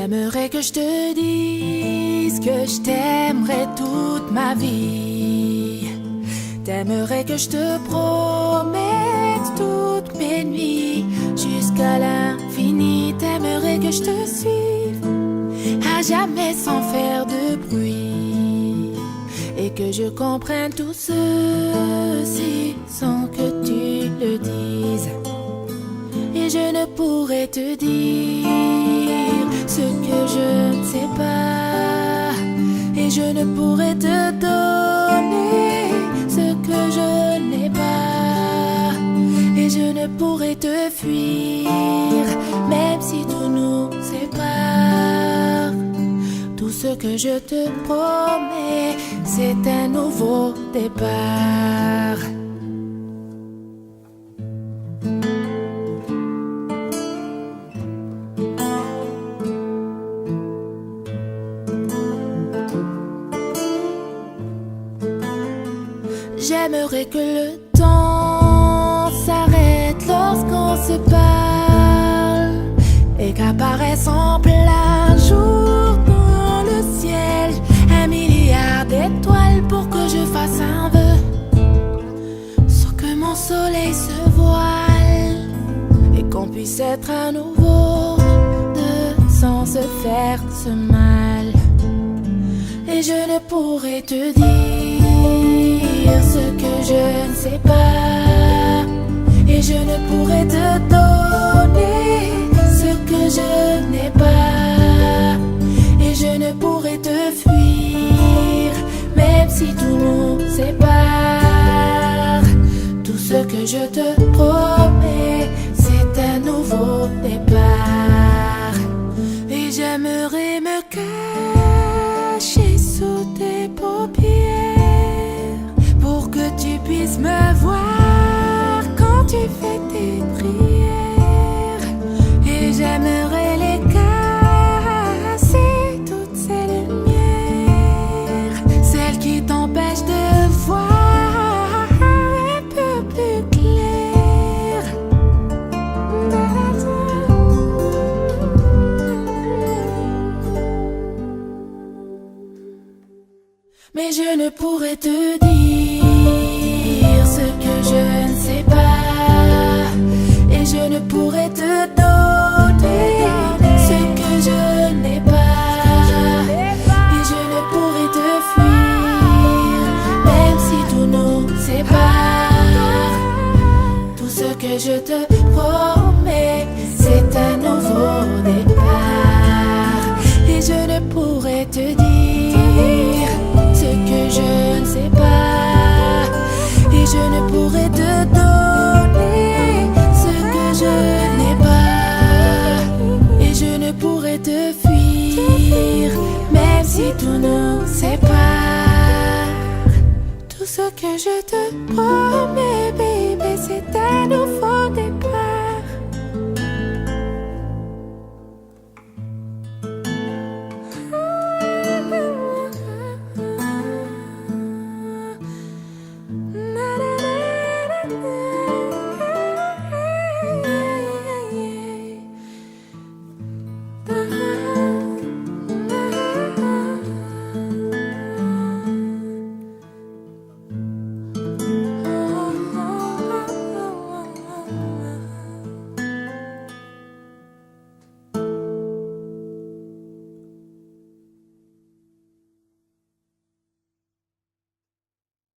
T'aimerais que je te dise que je t'aimerais toute ma vie. T'aimerais que je te promette toutes mes nuits jusqu'à l'infini. T'aimerais que je te suive à jamais sans faire de bruit, et que je comprenne tout ceci sans que tu le dises. Et je ne pourrais te dire ce que je ne sais pas, et je ne pourrais te donner ce que je n'ai pas, et je ne pourrais te fuir même si tout nous sépare. Tout ce que je te promets, c'est un nouveau départ. J'aimerais que le temps s'arrête lorsqu'on se parle, et qu'apparaisse en plein jour dans le ciel 1 milliard d'étoiles pour que je fasse un vœu, sans que mon soleil se voile, et qu'on puisse être à nouveau deux sans se faire ce mal. Et je ne pourrais te dire ce que je ne sais pas, et je ne pourrais te donner ce que je n'ai pas, et je ne pourrais te fuir même si tout nous sépare. Tout ce que je te promets, c'est un nouveau départ. Et j'aimerais me cacher sous tes paupières pour que tu puisses me voir quand tu fais tes prières. Et j'aimerais les casser, toutes ces lumières, celles qui t'empêchent de voir un peu plus clair. Mais je ne pourrais te dire ce que je ne sais pas, et je ne pourrais te donner ce que je n'ai pas, et je ne pourrais te fuir même si tout nous sépare. Tout ce que je te promets, c'est un nouveau départ. Et je ne pourrais te dire ce que je ne sais pas, et je ne pourrais te donner ce que je n'ai pas, et je ne pourrais te fuir même si tout nous sépare. Tout ce que je te promets, baby, c'est un nouveau